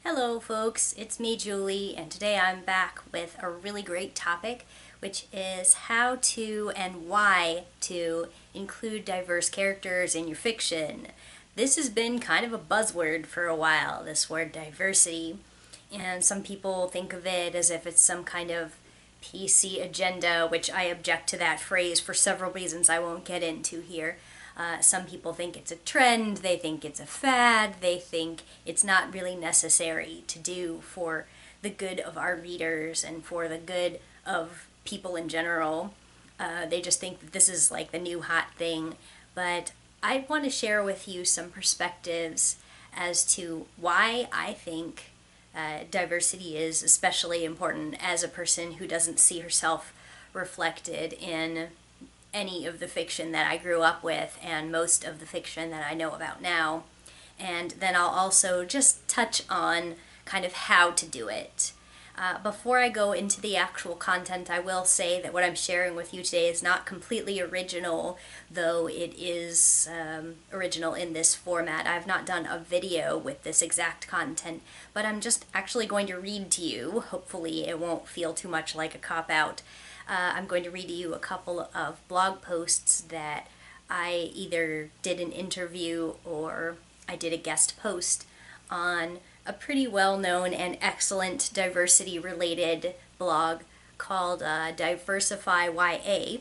Hello folks, it's me Julie, and today I'm back with a really great topic, which is how to and why to include diverse characters in your fiction. This has been kind of a buzzword for a while, this word diversity, and some people think of it as if it's some kind of PC agenda, which I object to that phrase for several reasons I won't get into here. Some people think it's a trend, they think it's a fad, they think it's not really necessary to do for the good of our readers and for the good of people in general. They just think that this is like the new hot thing. But I want to share with you some perspectives as to why I think diversity is especially important as a person who doesn't see herself reflected in any of the fiction that I grew up with and most of the fiction that I know about now. And then I'll also just touch on kind of how to do it. Before I go into the actual content, I will say that what I'm sharing with you today is not completely original, though it is original in this format. I've not done a video with this exact content, but I'm just actually going to read to you. Hopefully it won't feel too much like a cop-out. I'm going to read to you a couple of blog posts that I either did an interview or I did a guest post on a pretty well-known and excellent diversity-related blog called DiversifyYA.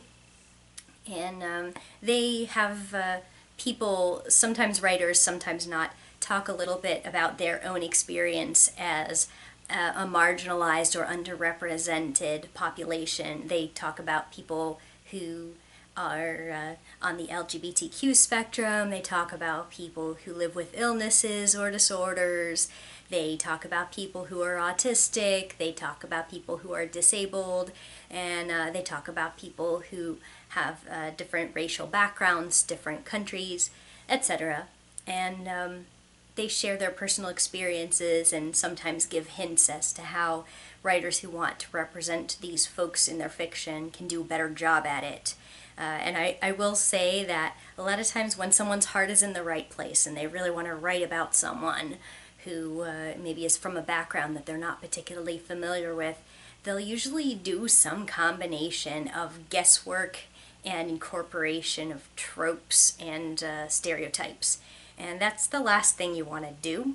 And they have people, sometimes writers, sometimes not, talk a little bit about their own experience as a marginalized or underrepresented population. They talk about people who are on the LGBTQ spectrum. They talk about people who live with illnesses or disorders. They talk about people who are autistic. They talk about people who are disabled. And they talk about people who have different racial backgrounds, different countries, etc. And they share their personal experiences and sometimes give hints as to how writers who want to represent these folks in their fiction can do a better job at it. And I will say that a lot of times when someone's heart is in the right place and they really want to write about someone who maybe is from a background that they're not particularly familiar with, they'll usually do some combination of guesswork and incorporation of tropes and stereotypes. And that's the last thing you want to do.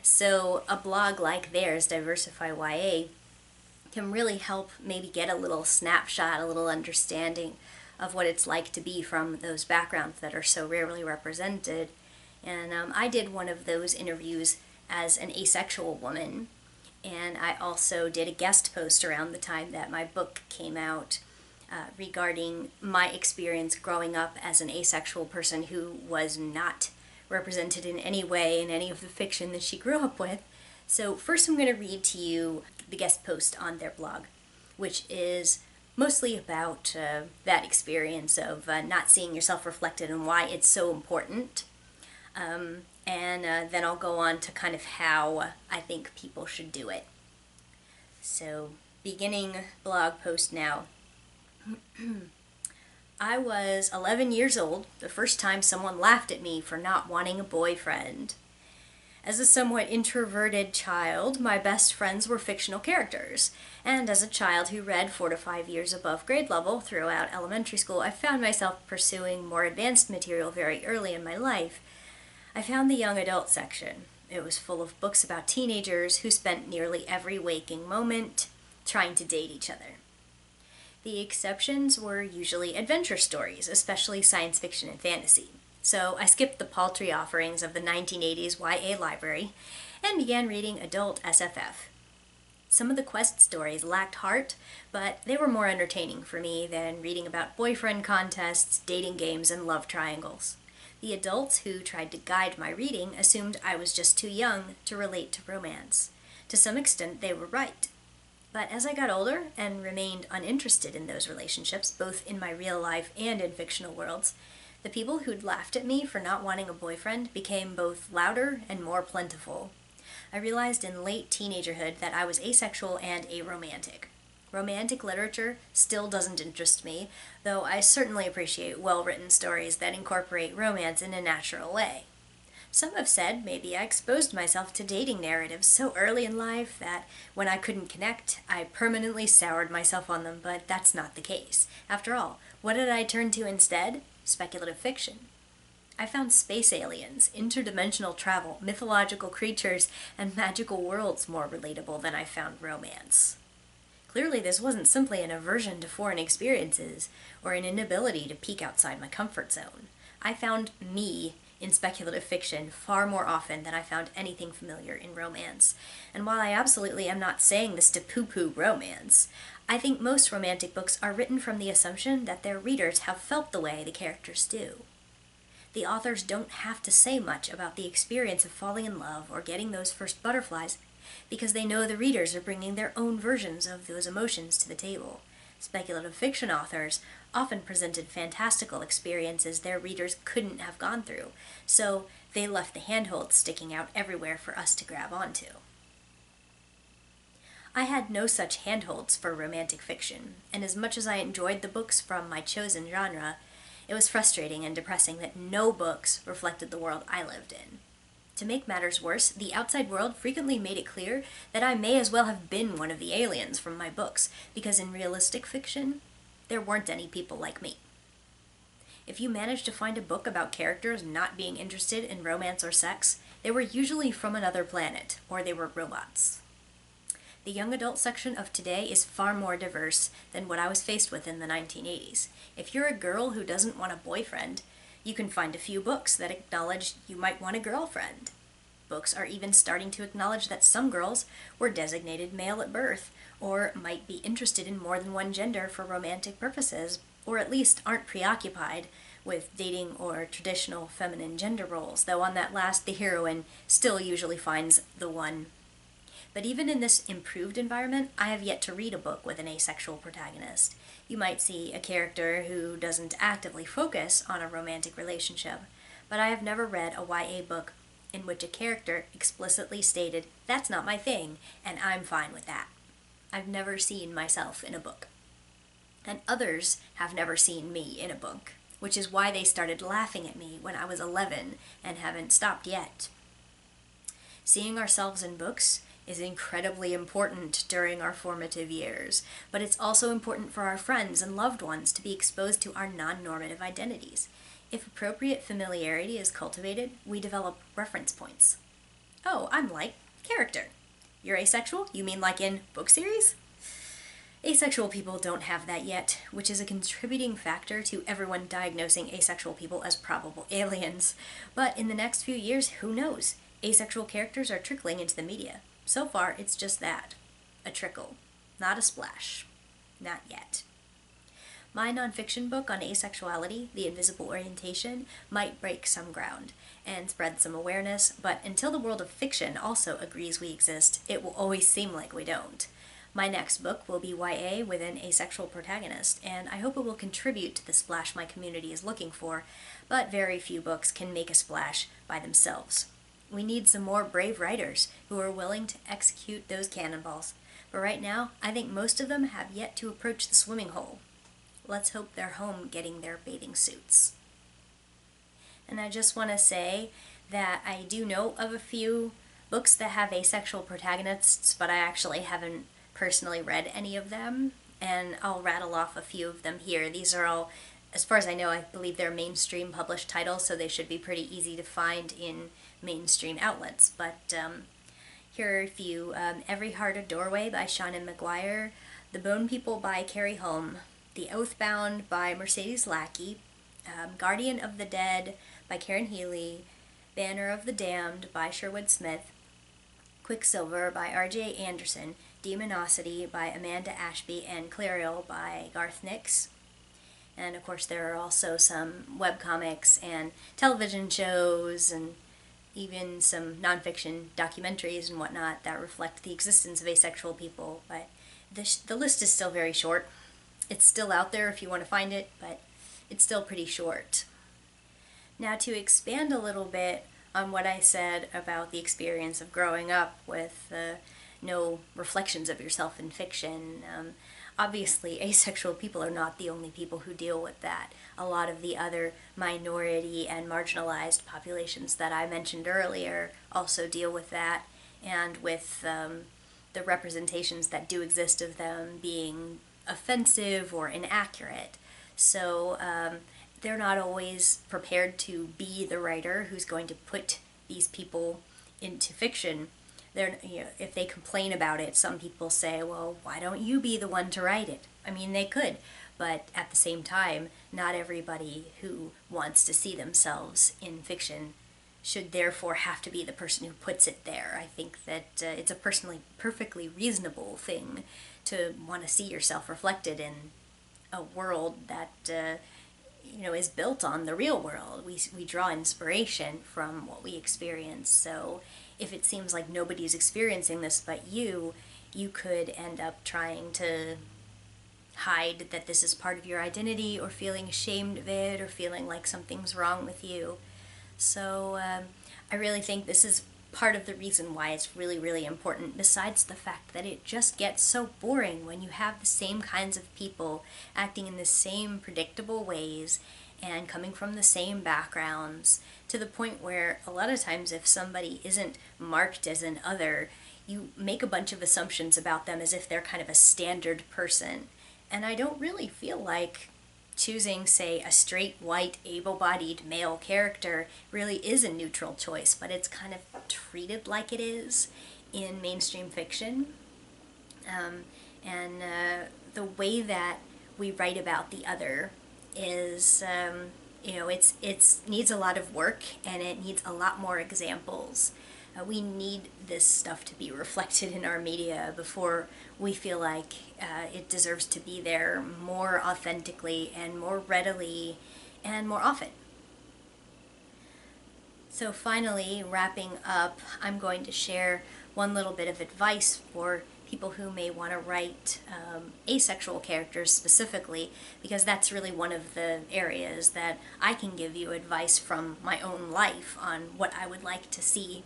So a blog like theirs, DiversifyYA, can really help maybe get a little snapshot, a little understanding of what it's like to be from those backgrounds that are so rarely represented. And I did one of those interviews as an asexual woman, and I also did a guest post around the time that my book came out regarding my experience growing up as an asexual person who was not represented in any way in any of the fiction that she grew up with. So first I'm going to read to you the guest post on their blog, which is mostly about that experience of not seeing yourself reflected and why it's so important. And then I'll go on to kind of how I think people should do it. So beginning blog post now. I was 11 years old the first time someone laughed at me for not wanting a boyfriend. As a somewhat introverted child, my best friends were fictional characters, and as a child who read 4 to 5 years above grade level throughout elementary school, I found myself pursuing more advanced material very early in my life. I found the young adult section. It was full of books about teenagers who spent nearly every waking moment trying to date each other. The exceptions were usually adventure stories, especially science fiction and fantasy. So I skipped the paltry offerings of the 1980s YA library and began reading adult SFF. Some of the quest stories lacked heart, but they were more entertaining for me than reading about boyfriend contests, dating games, and love triangles. The adults who tried to guide my reading assumed I was just too young to relate to romance. To some extent, they were right. But as I got older and remained uninterested in those relationships, both in my real life and in fictional worlds, the people who'd laughed at me for not wanting a boyfriend became both louder and more plentiful. I realized in late teenagerhood that I was asexual and aromantic. Romantic literature still doesn't interest me, though I certainly appreciate well-written stories that incorporate romance in a natural way. Some have said maybe I exposed myself to dating narratives so early in life that when I couldn't connect, I permanently soured myself on them, but that's not the case. After all, what did I turn to instead? Speculative fiction. I found space aliens, interdimensional travel, mythological creatures, and magical worlds more relatable than I found romance. Clearly, this wasn't simply an aversion to foreign experiences or an inability to peek outside my comfort zone. I found me in speculative fiction far more often than I found anything familiar in romance. And while I absolutely am not saying this to poo-poo romance, I think most romantic books are written from the assumption that their readers have felt the way the characters do. The authors don't have to say much about the experience of falling in love or getting those first butterflies because they know the readers are bringing their own versions of those emotions to the table. Speculative fiction authors often presented fantastical experiences their readers couldn't have gone through, so they left the handholds sticking out everywhere for us to grab onto. I had no such handholds for romantic fiction, and as much as I enjoyed the books from my chosen genre, it was frustrating and depressing that no books reflected the world I lived in. To make matters worse, the outside world frequently made it clear that I may as well have been one of the aliens from my books, because in realistic fiction, there weren't any people like me. If you managed to find a book about characters not being interested in romance or sex, they were usually from another planet, or they were robots. The young adult section of today is far more diverse than what I was faced with in the 1980s. If you're a girl who doesn't want a boyfriend, you can find a few books that acknowledge you might want a girlfriend. Books are even starting to acknowledge that some girls were designated male at birth, or might be interested in more than one gender for romantic purposes, or at least aren't preoccupied with dating or traditional feminine gender roles, though on that last, the heroine still usually finds the one. But even in this improved environment, I have yet to read a book with an asexual protagonist. You might see a character who doesn't actively focus on a romantic relationship, but I have never read a YA book in which a character explicitly stated, "That's not my thing, and I'm fine with that." I've never seen myself in a book. And others have never seen me in a book, which is why they started laughing at me when I was 11 and haven't stopped yet. Seeing ourselves in books is incredibly important during our formative years, but it's also important for our friends and loved ones to be exposed to our non-normative identities. If appropriate familiarity is cultivated, we develop reference points. Oh, I'm like character. You're asexual? You mean like in book series? Asexual people don't have that yet, which is a contributing factor to everyone diagnosing asexual people as probable aliens. But in the next few years, who knows? Asexual characters are trickling into the media. So far, it's just that. A trickle. Not a splash. Not yet. My nonfiction book on asexuality, The Invisible Orientation, might break some ground and spread some awareness, but until the world of fiction also agrees we exist, it will always seem like we don't. My next book will be YA with an asexual protagonist, and I hope it will contribute to the splash my community is looking for, but very few books can make a splash by themselves. We need some more brave writers who are willing to execute those cannonballs. But right now, I think most of them have yet to approach the swimming hole. Let's hope they're home getting their bathing suits. And I just want to say that I do know of a few books that have asexual protagonists, but I actually haven't personally read any of them. And I'll rattle off a few of them here. These are all, as far as I know, I believe they're mainstream published titles, so they should be pretty easy to find in mainstream outlets. But here are a few. Every Heart a Doorway by Seanan McGuire, The Bone People by Carrie Holm, The Oathbound by Mercedes Lackey, Guardian of the Dead by Karen Healy, Banner of the Damned by Sherwood Smith, Quicksilver by R.J. Anderson, Demonosity by Amanda Ashby, and Clariel by Garth Nix. And of course there are also some webcomics and television shows and even some nonfiction documentaries and whatnot that reflect the existence of asexual people, but the list is still very short. It's still out there if you want to find it, but it's still pretty short. Now, to expand a little bit on what I said about the experience of growing up with no reflections of yourself in fiction, obviously asexual people are not the only people who deal with that. A lot of the other minority and marginalized populations that I mentioned earlier also deal with that, and with the representations that do exist of them being offensive or inaccurate. So they're not always prepared to be the writer who's going to put these people into fiction. They're, if they complain about it, some people say, well, why don't you be the one to write it? I mean, they could, but at the same time, not everybody who wants to see themselves in fiction should therefore have to be the person who puts it there. I think that it's a perfectly reasonable thing to want to see yourself reflected in a world that is built on the real world. We draw inspiration from what we experience. So if it seems like nobody's experiencing this but you could end up trying to hide that this is part of your identity, or feeling ashamed of it, or feeling like something's wrong with you. So I really think this is part of the reason why it's really, really important, besides the fact that it just gets so boring when you have the same kinds of people acting in the same predictable ways and coming from the same backgrounds, to the point where a lot of times if somebody isn't marked as an other, you make a bunch of assumptions about them as if they're kind of a standard person. And I don't really feel like choosing, say, a straight, white, able-bodied male character really is a neutral choice, but it's kind of treated like it is in mainstream fiction. And the way that we write about the other is, it's needs a lot of work, and it needs a lot more examples. We need this stuff to be reflected in our media before we feel like it deserves to be there more authentically and more readily and more often. So finally, wrapping up, I'm going to share one little bit of advice for people who may want to write asexual characters specifically, because that's really one of the areas that I can give you advice from my own life on what I would like to see.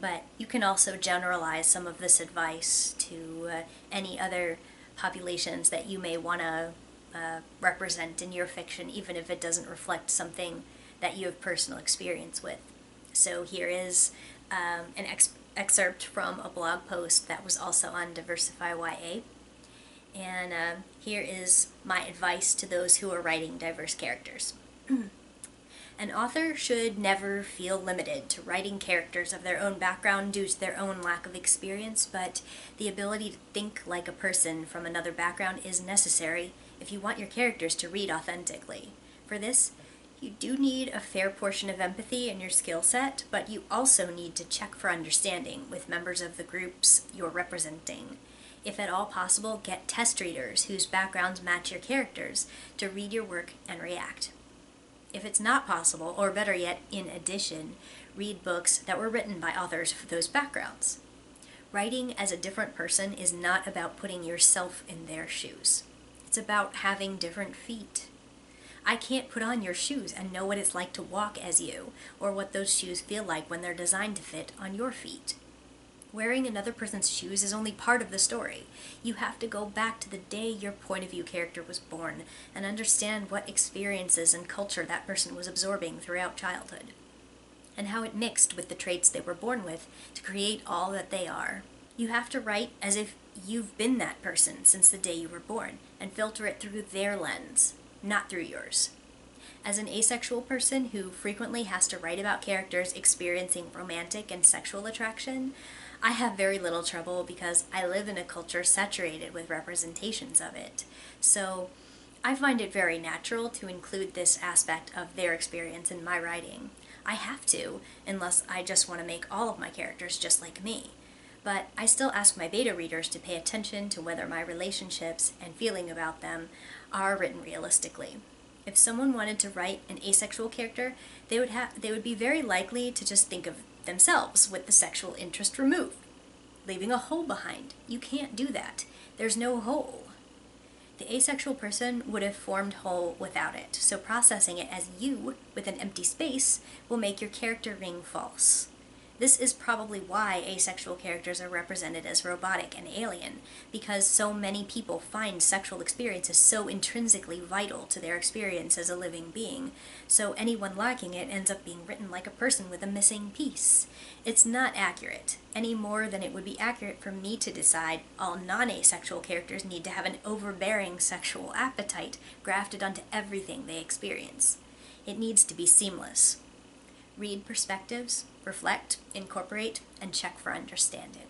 But you can also generalize some of this advice to any other populations that you may want to represent in your fiction, even if it doesn't reflect something that you have personal experience with. So here is an excerpt from a blog post that was also on DiversifyYA. And here is my advice to those who are writing diverse characters. An author should never feel limited to writing characters of their own background due to their own lack of experience, but the ability to think like a person from another background is necessary if you want your characters to read authentically. For this, you do need a fair portion of empathy in your skill set, but you also need to check for understanding with members of the groups you're representing. If at all possible, get test readers whose backgrounds match your characters to read your work and react. If it's not possible, or better yet, in addition, read books that were written by authors of those backgrounds. Writing as a different person is not about putting yourself in their shoes. It's about having different feet. I can't put on your shoes and know what it's like to walk as you, or what those shoes feel like when they're designed to fit on your feet. Wearing another person's shoes is only part of the story. You have to go back to the day your point of view character was born and understand what experiences and culture that person was absorbing throughout childhood, and how it mixed with the traits they were born with to create all that they are. You have to write as if you've been that person since the day you were born, and filter it through their lens, not through yours. As an asexual person who frequently has to write about characters experiencing romantic and sexual attraction, I have very little trouble because I live in a culture saturated with representations of it. So I find it very natural to include this aspect of their experience in my writing. I have to, unless I just want to make all of my characters just like me. But I still ask my beta readers to pay attention to whether my relationships and feeling about them are written realistically. If someone wanted to write an asexual character, they would be very likely to just think of themselves with the sexual interest removed, leaving a hole behind. You can't do that. There's no hole. The asexual person would have formed whole without it, so processing it as you with an empty space will make your character ring false. This is probably why asexual characters are represented as robotic and alien, because so many people find sexual experiences so intrinsically vital to their experience as a living being, so anyone lacking it ends up being written like a person with a missing piece. It's not accurate, any more than it would be accurate for me to decide all non-asexual characters need to have an overbearing sexual appetite grafted onto everything they experience. It needs to be seamless. Read perspectives, reflect, incorporate, and check for understanding.